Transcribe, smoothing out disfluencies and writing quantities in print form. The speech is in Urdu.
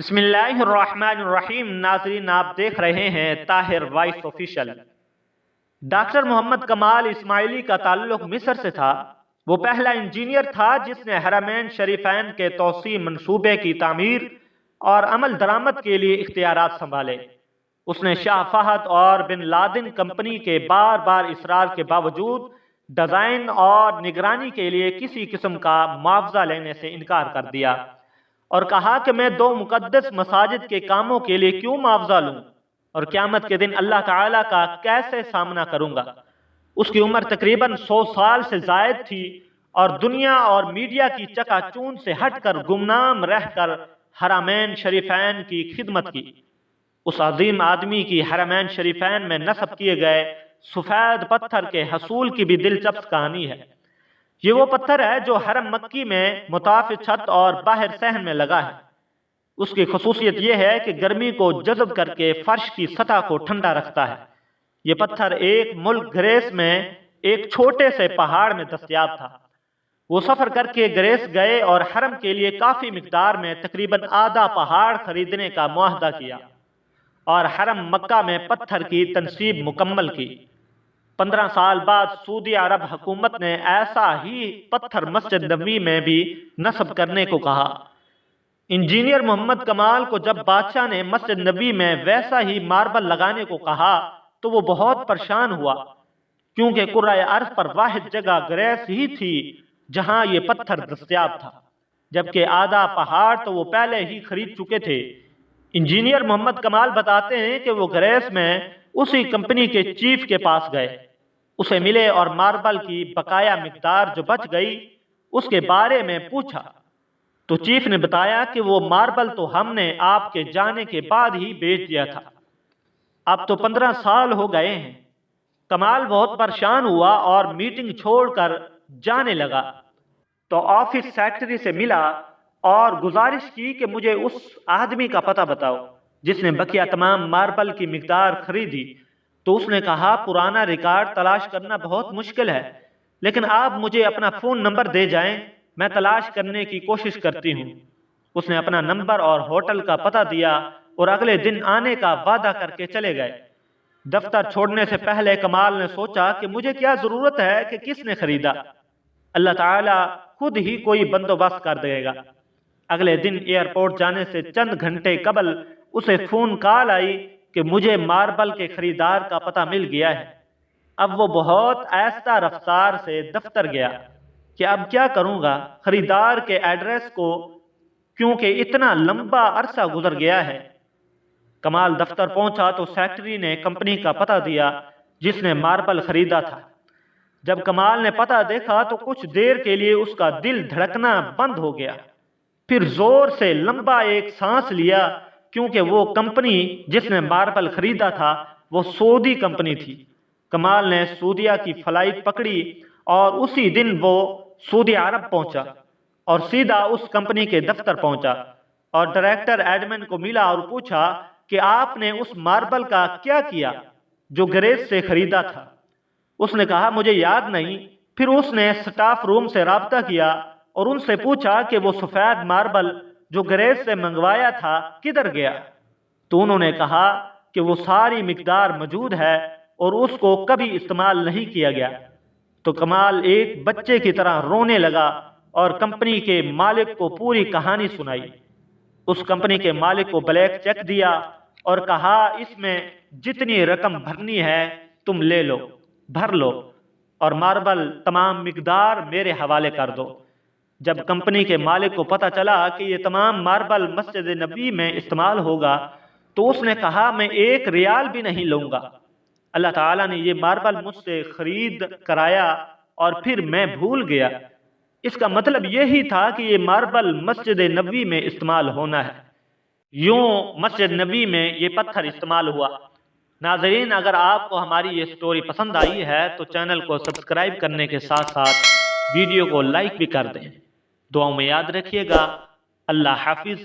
بسم اللہ الرحمن الرحیم۔ ناظرین، آپ دیکھ رہے ہیں طاہر وائس آفیشل۔ ڈاکٹر محمد کمال اسماعیلی کا تعلق مصر سے تھا۔ وہ پہلا انجینئر تھا جس نے حرمین شریفین کے توسیع منصوبے کی تعمیر اور عمل درآمد کے لیے اختیارات سنبھالے۔ اس نے شاہ فہد اور بن لادن کمپنی کے بار بار اصرار کے باوجود ڈیزائن اور نگرانی کے لیے کسی قسم کا معاوضہ لینے سے انکار کر دیا اور کہا کہ میں 2 مقدس مساجد کے کاموں کے لیے کیوں معاوضہ لوں اور قیامت کے دن اللہ تعالیٰ کا کیسے سامنا کروں گا۔ اس کی عمر تقریباً 100 سال سے زائد تھی اور دنیا اور میڈیا کی چکا چون سے ہٹ کر گمنام رہ کر حرمین شریفین کی خدمت کی۔ اس عظیم آدمی کی حرمین شریفین میں نصب کیے گئے سفید پتھر کے حصول کی بھی دلچسپ کہانی ہے۔ یہ وہ پتھر ہے جو حرم مکی میں مطاف چھت اور باہر صحن میں لگا ہے۔ اس کی خصوصیت یہ ہے کہ گرمی کو جذب کر کے فرش کی سطح کو ٹھنڈا رکھتا ہے۔ یہ پتھر ایک ملک گریس میں ایک چھوٹے سے پہاڑ میں دستیاب تھا۔ وہ سفر کر کے گریس گئے اور حرم کے لیے کافی مقدار میں تقریباً آدھا پہاڑ خریدنے کا معاہدہ کیا اور حرم مکہ میں پتھر کی تنصیب مکمل کی۔ 15 سال بعد سعودی عرب حکومت نے ایسا ہی پتھر مسجد نبوی میں بھی نصب کرنے کو کہا۔ انجینئر محمد کمال کو جب بادشاہ نے مسجد نبوی میں ویسا ہی ماربل لگانے کو کہا تو وہ بہت پریشان ہوا، کیونکہ کرۂ ارض پر واحد جگہ گریس ہی تھی جہاں یہ پتھر دستیاب تھا، جبکہ آدھا پہاڑ تو وہ پہلے ہی خرید چکے تھے۔ انجینئر محمد کمال بتاتے ہیں کہ وہ گریس میں اسی کمپنی کے چیف کے پاس گئے، اسے ملے اور ماربل کی بقایا مقدار جو بچ گئی اس کے بارے میں پوچھا تو چیف نے بتایا کہ وہ ماربل تو ہم نے آپ کے جانے کے بعد ہی بیچ دیا تھا، اب تو 15 سال ہو گئے ہیں۔ کمال بہت پریشان ہوا اور میٹنگ چھوڑ کر جانے لگا تو آفس سیکرٹری سے ملا اور گزارش کی کہ مجھے اس آدمی کا پتہ بتاؤ جس نے بقیہ تمام ماربل کی مقدار خریدی۔ تو اس نے کہا پرانا ریکارڈ تلاش کرنا بہت مشکل ہے، لیکن آپ مجھے اپنا فون نمبر دے جائیں، میں تلاش کرنے کی کوشش کرتی ہوں۔ اس نے اپنا نمبر اور ہوٹل کا پتہ دیا اور اگلے دن آنے کا وعدہ کر کے چلے گئے۔ دفتر چھوڑنے سے پہلے کمال نے سوچا کہ مجھے کیا ضرورت ہے کہ کس نے خریدا، اللہ تعالیٰ خود ہی کوئی بندوبست کر دے گا۔ اگلے دن ایئرپورٹ جانے سے چند گھنٹے قبل اسے فون کال آئی کہ مجھے ماربل کے خریدار کا پتہ مل گیا ہے۔ اب وہ بہت آہستہ رفتار سے دفتر گیا کہ اب کیا کروں گا خریدار کے ایڈریس کو، کیونکہ اتنا لمبا عرصہ گزر گیا ہے۔ کمال دفتر پہنچا تو سیکرٹری نے کمپنی کا پتہ دیا جس نے ماربل خریدا تھا۔ جب کمال نے پتہ دیکھا تو کچھ دیر کے لیے اس کا دل دھڑکنا بند ہو گیا، پھر زور سے لمبا ایک سانس لیا، کیونکہ وہ کمپنی جس نے ماربل خریدا تھا وہ سعودی کمپنی تھی۔ کمال نے سعودیہ کی فلائٹ پکڑی اور اسی دن وہ سعودی عرب پہنچا اور سیدھا اس کمپنی کے دفتر پہنچا اور ڈائریکٹر ایڈمن کو ملا اور پوچھا کہ آپ نے اس ماربل کا کیا کیا جو گریس سے خریدا تھا۔ اس نے کہا مجھے یاد نہیں۔ پھر اس نے سٹاف روم سے رابطہ کیا اور ان سے پوچھا کہ وہ سفید ماربل جو گریس سے منگوایا تھا کدھر گیا، تو انہوں نے کہا کہ وہ ساری مقدار موجود ہے اور اس کو کبھی استعمال نہیں کیا گیا۔ تو کمال ایک بچے کی طرح رونے لگا اور کمپنی کے مالک کو پوری کہانی سنائی۔ اس کمپنی کے مالک کو بلیک چیک دیا اور کہا اس میں جتنی رقم بھرنی ہے تم لے لو، بھر لو اور ماربل تمام مقدار میرے حوالے کر دو۔ جب کمپنی کے مالک کو پتہ چلا کہ یہ تمام ماربل مسجد نبوی میں استعمال ہوگا تو اس نے کہا میں 1 ریال بھی نہیں لوں گا۔ اللہ تعالیٰ نے یہ ماربل مجھ سے خرید کرایا اور پھر میں بھول گیا۔ اس کا مطلب یہی تھا کہ یہ ماربل مسجد نبوی میں استعمال ہونا ہے۔ یوں مسجد نبوی میں یہ پتھر استعمال ہوا۔ ناظرین، اگر آپ کو ہماری یہ سٹوری پسند آئی ہے تو چینل کو سبسکرائب کرنے کے ساتھ ساتھ ویڈیو کو لائک بھی کر دیں۔ دعاؤں میں یاد رکھیے گا۔ اللہ حافظ۔